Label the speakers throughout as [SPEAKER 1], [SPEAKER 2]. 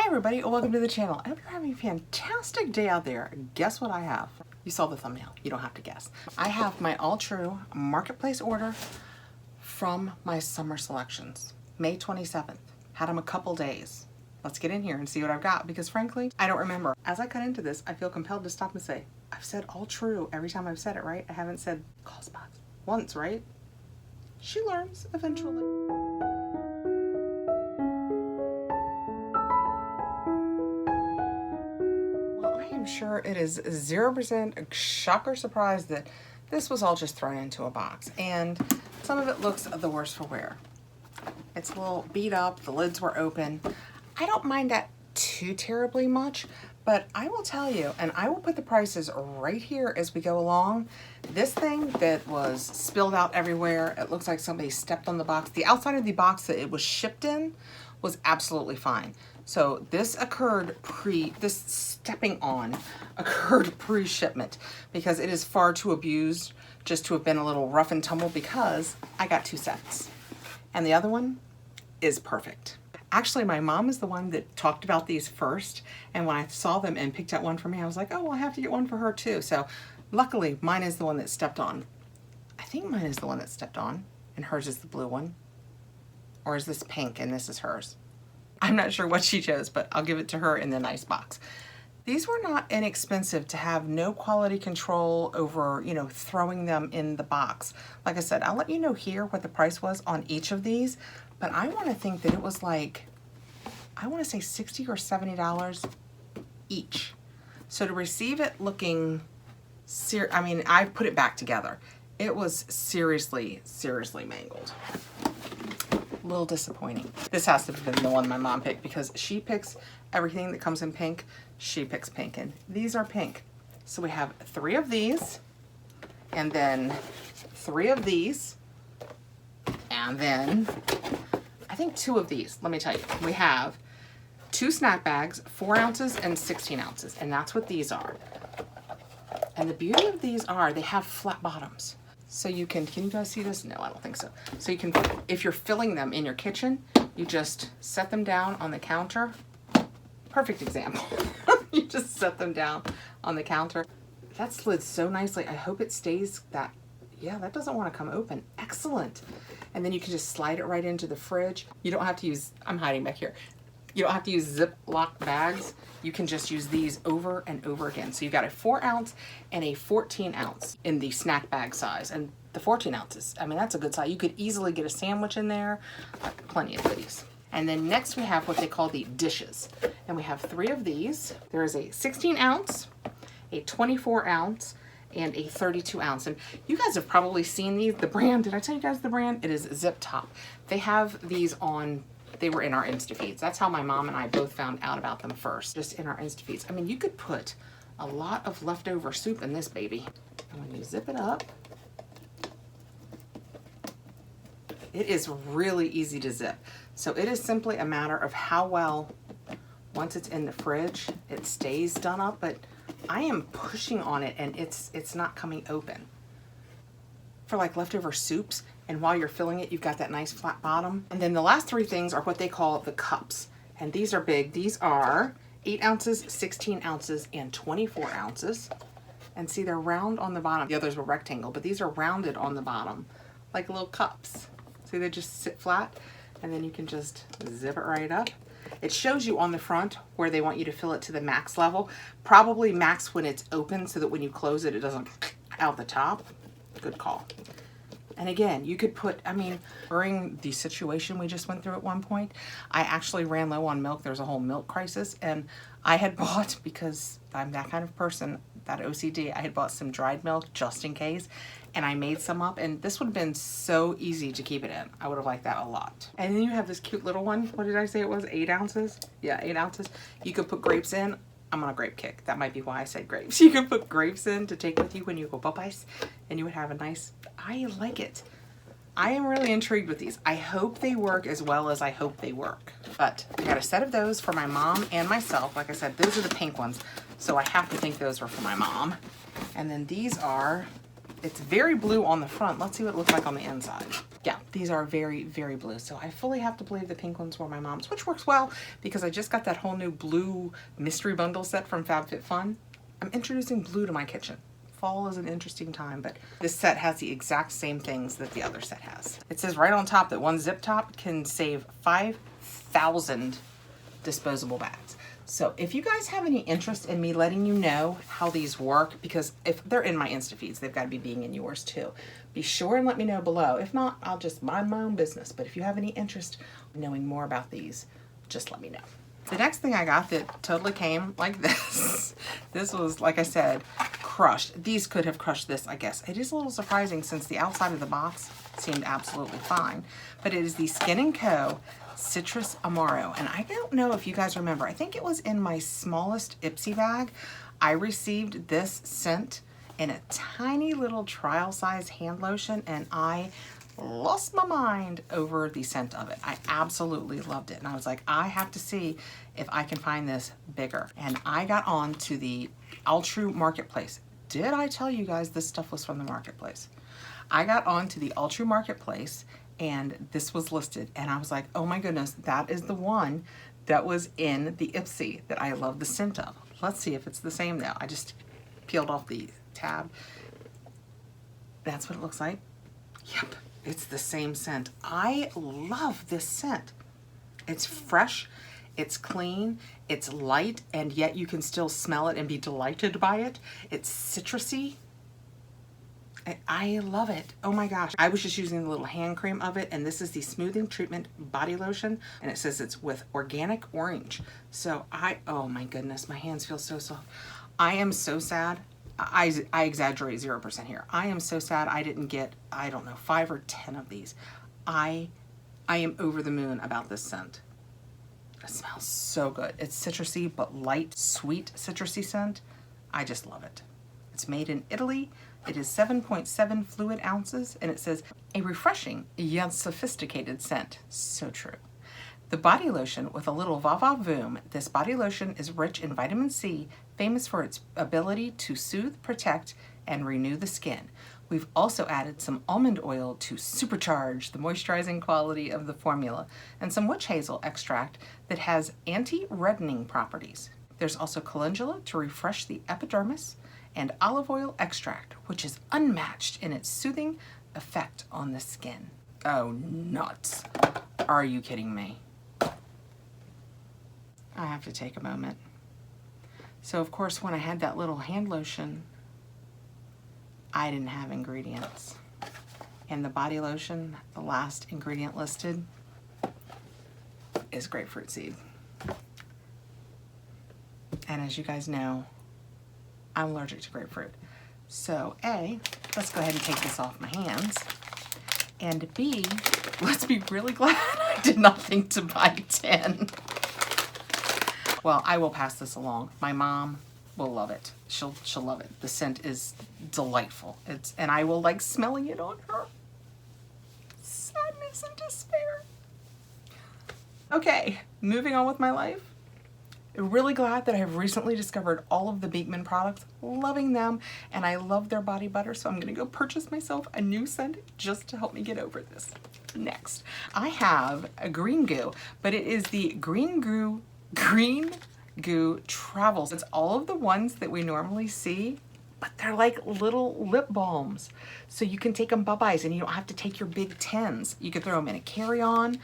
[SPEAKER 1] everybody, welcome to the channel. I hope you're having a fantastic day out there. Guess what I have? You saw the thumbnail, you don't have to guess. I have my Alltrue marketplace order from my summer selections, May 27th. Had them a couple days. Let's get in here and see what I've got because frankly, I don't remember. As I cut into this, I feel compelled to stop and say, I've said Alltrue every time I've said it, right? I haven't said Causebox once, right? She learns eventually. I'm sure it is 0% shock or surprise that this was all just thrown into a box, and some of it looks the worse for wear. It's a little beat up, the lids were open. I don't mind that too terribly much, but I will tell you, and I will put the prices right here as we go along. This thing that was spilled out everywhere, it looks like somebody stepped on the box. The outside of the box that it was shipped in was absolutely fine. So this occurred this stepping on occurred pre-shipment because it is far too abused just to have been a little rough and tumble because I got 2 sets. And the other one is perfect. Actually, my mom is the one that talked about these first. And when I saw them and picked out one for me, I was like, oh, well, I have to get one for her too. So luckily mine is the one that stepped on. I think mine is the one that stepped on and hers is the blue one. Or is this pink and this is hers? I'm not sure what she chose, but I'll give it to her in the nice box. These were not inexpensive to have no quality control over, you know, throwing them in the box. Like I said, I'll let you know here what the price was on each of these, but I want to think that it was like, I want to say $60 or $70 each. So to receive it looking, I mean, I put it back together. It was seriously, seriously mangled. A little disappointing. This has to have been the one my mom picked because she picks everything that comes in pink. She picks pink and these are pink. So we have 3 of these and then 3 of these and then I think 2 of these. Let me tell you, we have 2 snack bags, 4 ounces and 16 ounces, and that's what these are. And the beauty of these are they have flat bottoms. So you can you guys see this? No, I don't think so. So you can, if you're filling them in your kitchen, you just set them down on the counter. Perfect example. You just set them down on the counter. That slid so nicely. I hope it stays that, yeah, that doesn't want to come open. Excellent. And then you can just slide it right into the fridge. You don't have to use, I'm hiding back here. You don't have to use Ziploc bags. You can just use these over and over again. So you've got a 4 ounce and a 14 ounce in the snack bag size. And the 14 ounces, I mean, that's a good size. You could easily get a sandwich in there. Plenty of goodies. And then next we have what they call the dishes. And we have 3 of these. There is a 16 ounce, a 24 ounce, and a 32 ounce. And you guys have probably seen these. The brand, did I tell you guys the brand? It is Zip Top. They have these on, they were in our Instafeeds. That's how my mom and I both found out about them first, just in our Instafeeds. I mean, you could put a lot of leftover soup in this baby. And when you zip it up, it is really easy to zip. So it is simply a matter of how well, once it's in the fridge, it stays done up, but I am pushing on it and it's not coming open. For like leftover soups, and while you're filling it, you've got that nice flat bottom. And then the last 3 things are what they call the cups. And these are big. These are 8 ounces, 16 ounces, and 24 ounces. And see, they're round on the bottom. The others were rectangle, but these are rounded on the bottom, like little cups. See, they just sit flat, and then you can just zip it right up. It shows you on the front where they want you to fill it to the max level. Probably max when it's open so that when you close it, it doesn't out the top. Good call. And again, you could put, I mean, during the situation we just went through at one point, I actually ran low on milk. There's a whole milk crisis. And I had bought, because I'm that kind of person, that OCD, I had bought some dried milk just in case. And I made some up. And this would have been so easy to keep it in. I would have liked that a lot. And then you have this cute little one. What did I say it was? 8 ounces? Yeah, 8 ounces. You could put grapes in. I'm on a grape kick. That might be why I said grapes. You can put grapes in to take with you when you go Popeyes, and you would have a nice, I like it. I am really intrigued with these. I hope they work as well as I hope they work. But I got a set of those for my mom and myself. Like I said, those are the pink ones, so I have to think those were for my mom. And then these are It's very blue on the front. Let's see what it looks like on the inside. Yeah, these are very, very blue. So I fully have to believe the pink ones were my mom's, which works well because I just got that whole new blue mystery bundle set from FabFitFun. I'm introducing blue to my kitchen. Fall is an interesting time, but this set has the exact same things that the other set has. It says right on top that one zip top can save 5,000 disposable bags. So if you guys have any interest in me letting you know how these work, because if they're in my Insta feeds, they've got to be being in yours too. Be sure and let me know below. If not, I'll just mind my own business. But if you have any interest in knowing more about these, just let me know. The next thing I got that totally came like this. This was, like I said, crushed. These could have crushed this, I guess. It is a little surprising since the outside of the box seemed absolutely fine. But it is the Skin & Co. Citrus Amaro. And I don't know if you guys remember. I think it was in my smallest Ipsy bag. I received this scent in a tiny little trial size hand lotion, and I lost my mind over the scent of it. I absolutely loved it. And I was like, I have to see if I can find this bigger. And I got on to the Alltrue marketplace. Did I tell you guys this stuff was from the marketplace? I got on to the Alltrue marketplace and this was listed. And I was like, oh my goodness, that is the one that was in the Ipsy that I love the scent of. Let's see if it's the same now. I just peeled off the tab. That's what it looks like. Yep. It's the same scent. I love this scent. It's fresh, it's clean, it's light, and yet you can still smell it and be delighted by it. It's citrusy. I love it. Oh my gosh. I was just using the little hand cream of it, and this is the Smoothing Treatment Body Lotion, and it says it's with organic orange. So oh my goodness, my hands feel so soft. I am so sad. I exaggerate 0% here. I am so sad I didn't get, I don't know, 5 or 10 of these. I am over the moon about this scent. It smells so good. It's citrusy, but light, sweet citrusy scent. I just love it. It's made in Italy. It is 7.7 fluid ounces, and it says, a refreshing yet sophisticated scent. So true. The body lotion with a little va-va-voom. This body lotion is rich in vitamin C, famous for its ability to soothe, protect, and renew the skin. We've also added some almond oil to supercharge the moisturizing quality of the formula, and some witch hazel extract that has anti-reddening properties. There's also calendula to refresh the epidermis, and olive oil extract, which is unmatched in its soothing effect on the skin. Oh, nuts. Are you kidding me? I have to take a moment. So of course, when I had that little hand lotion, I didn't have ingredients. And the body lotion, the last ingredient listed, is grapefruit seed. And as you guys know, I'm allergic to grapefruit. So A, let's go ahead and take this off my hands. And B, let's be really glad I did not think to buy 10. Well, I will pass this along. My mom will love it. She'll love it. The scent is delightful. And I will like smelling it on her. Sadness and despair. Okay, moving on with my life. Really glad that I have recently discovered all of the Beekman products, loving them, and I love their body butter, so I'm gonna go purchase myself a new scent just to help me get over this. Next, I have a green goo, but it is the green goo Travels. It's all of the ones that we normally see, but they're like little lip balms. So you can take them bye-byes and you don't have to take your big 10s. You can throw them in a carry-on.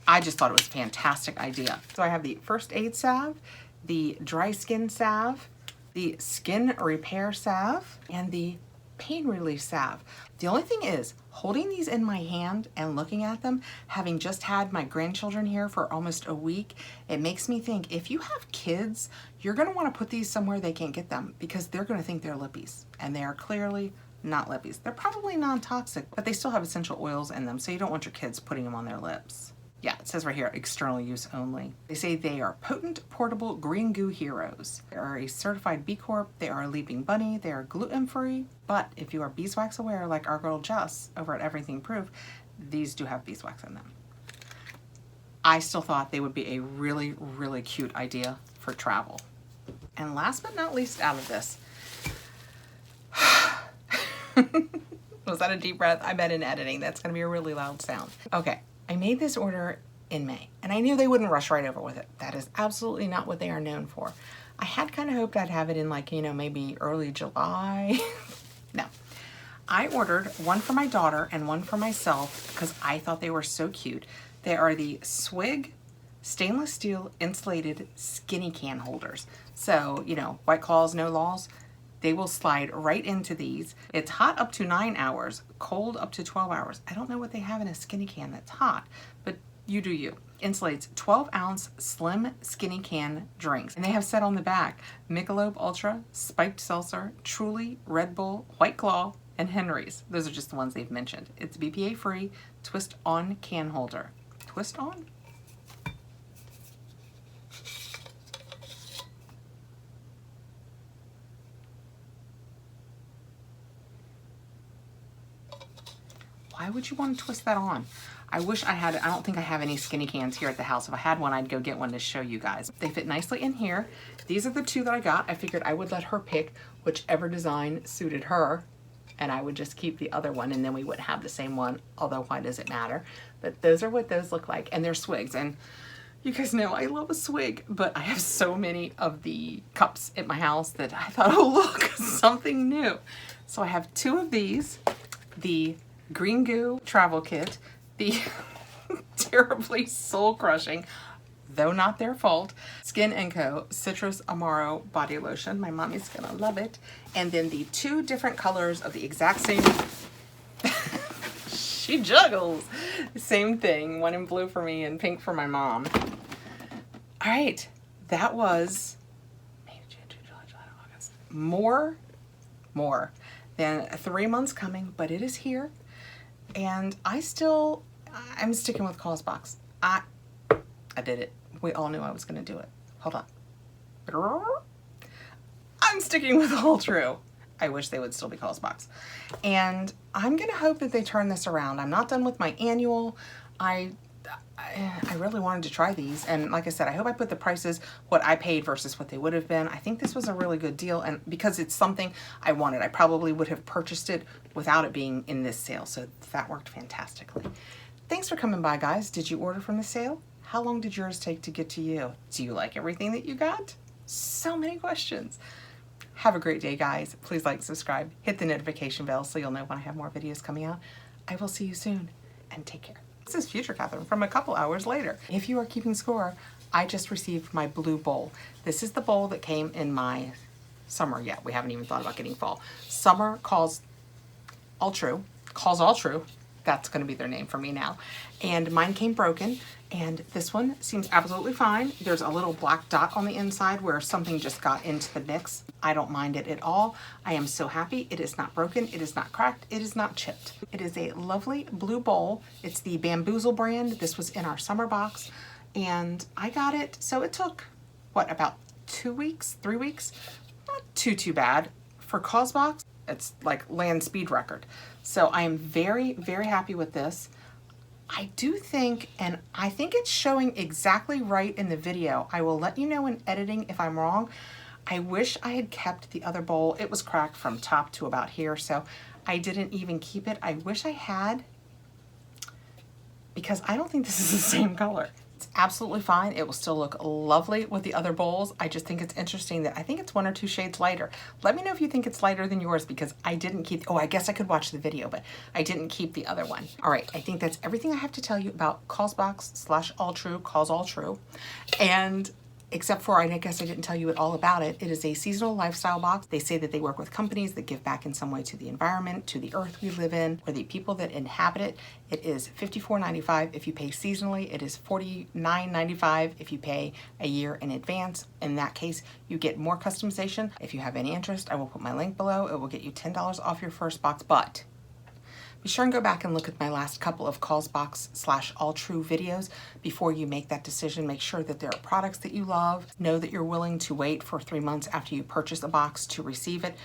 [SPEAKER 1] I just thought it was a fantastic idea. So I have the first aid salve, the dry skin salve, the skin repair salve, and the pain relief salve. The only thing is, holding these in my hand and looking at them, having just had my grandchildren here for almost a week, it makes me think if you have kids, you're gonna wanna put these somewhere they can't get them because they're gonna think they're lippies, and they are clearly not lippies. They're probably non-toxic, but they still have essential oils in them, so you don't want your kids putting them on their lips. Yeah, it says right here, external use only. They say they are potent, portable green goo heroes. They are a certified B Corp, they are a leaping bunny, they are gluten-free, but if you are beeswax aware like our girl Jess over at Everything Proof, these do have beeswax in them. I still thought they would be a really, really cute idea for travel. And last but not least out of this, Was that a deep breath? I bet in editing that's gonna be a really loud sound. Okay, I made this order in May, and I knew they wouldn't rush right over with it. That is absolutely not what they are known for. I had kind of hoped I'd have it in like, you know, maybe early July. No. I ordered one for my daughter and one for myself because I thought they were so cute. They are the Swig stainless steel insulated skinny can holders. So, you know, White Claws, no laws. They will slide right into these. It's hot up to 9 hours, cold up to 12 hours. I don't know what they have in a skinny can that's hot, but you do you. Insulates 12-ounce slim skinny can drinks. And they have said on the back, Michelob Ultra, Spiked Seltzer, Truly, Red Bull, White Claw, and Henry's. Those are just the ones they've mentioned. It's BPA free, twist on can holder. Twist on? Why would you want to twist that on? I wish I had, I don't think I have any skinny cans here at the house. If I had one, I'd go get one to show you guys. They fit nicely in here. These are the two that I got. I figured I would let her pick whichever design suited her, and I would just keep the other one, and then we wouldn't have the same one, although why does it matter? But those are what those look like, and they're Swigs. And you guys know I love a Swig, but I have so many of the cups at my house that I thought, oh look, something new. So I have two of these, the Green Goo travel kit, the terribly soul-crushing, though not their fault, Skin & Co. Citrus Amaro Body Lotion. My mommy's gonna love it. And then the two different colors of the exact same, she juggles, same thing, one in blue for me and pink for my mom. All right, that was May, June, July, August. More than 3 months coming, but it is here. And I'm sticking with Causebox. I did it. We all knew I was gonna do it. Hold on. I'm sticking with Alltrue. I wish they would still be Causebox. And I'm gonna hope that they turn this around. I'm not done with my annual. I really wanted to try these, and like I said, I hope I put the prices what I paid versus what they would have been. I think this was a really good deal, and because it's something I wanted, I probably would have purchased it without it being in this sale, so that worked fantastically. Thanks for coming by, guys. Did you order from the sale? How long did yours take to get to you? Do you like everything that you got? So many questions. Have a great day, guys. Please like, subscribe, hit the notification bell so you'll know when I have more videos coming out. I will see you soon, and take care. This is future Kathrin from a couple hours later. If you are keeping score, I just received my blue bowl. This is the bowl that came in my summer. Yeah, we haven't even thought about getting fall. Summer calls Alltrue. That's gonna be their name for me now. And mine came broken, and this one seems absolutely fine. There's a little black dot on the inside where something just got into the mix. I don't mind it at all. I am so happy. It is not broken, it is not cracked, it is not chipped. It is a lovely blue bowl. It's the Bamboozle brand. This was in our summer box, and I got it, so it took, what, about 2 weeks, 3 weeks? Not too bad. For Causebox, it's like land speed record. So I am very, very happy with this. I do think, and I think it's showing exactly right in the video. I will let you know in editing if I'm wrong. I wish I had kept the other bowl. It was cracked from top to about here, so I didn't even keep it. I wish I had, because I don't think this is the same color. It's absolutely fine. It will still look lovely with the other bowls. I just think it's interesting that I think it's 1 or 2 shades lighter. Let me know if you think it's lighter than yours, because I didn't keep, oh, I guess I could watch the video, but I didn't keep the other one. All right, I think that's everything I have to tell you about Causebox / Alltrue, Alltrue. And except for, I guess I didn't tell you all about it. It is a seasonal lifestyle box. They say that they work with companies that give back in some way to the environment, to the earth we live in, or the people that inhabit it. It is $54.95 if you pay seasonally. It is $49.95 if you pay a year in advance. In that case, you get more customization. If you have any interest, I will put my link below. It will get you $10 off your first box, but be sure and go back and look at my last couple of Causebox / Alltrue videos before you make that decision. Make sure that there are products that you love. Know that you're willing to wait for 3 months after you purchase a box to receive it.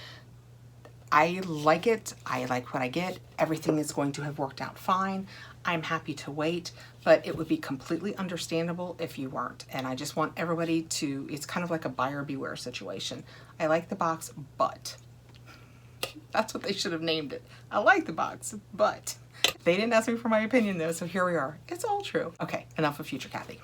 [SPEAKER 1] I like it. I like what I get. Everything is going to have worked out fine. I'm happy to wait, but it would be completely understandable if you weren't. And I just want everybody to, it's kind of like a buyer beware situation. I like the box, but That's what they should have named it. I like the box, but they didn't ask me for my opinion though, so here we are. It's all true. Okay, enough of future Kathy.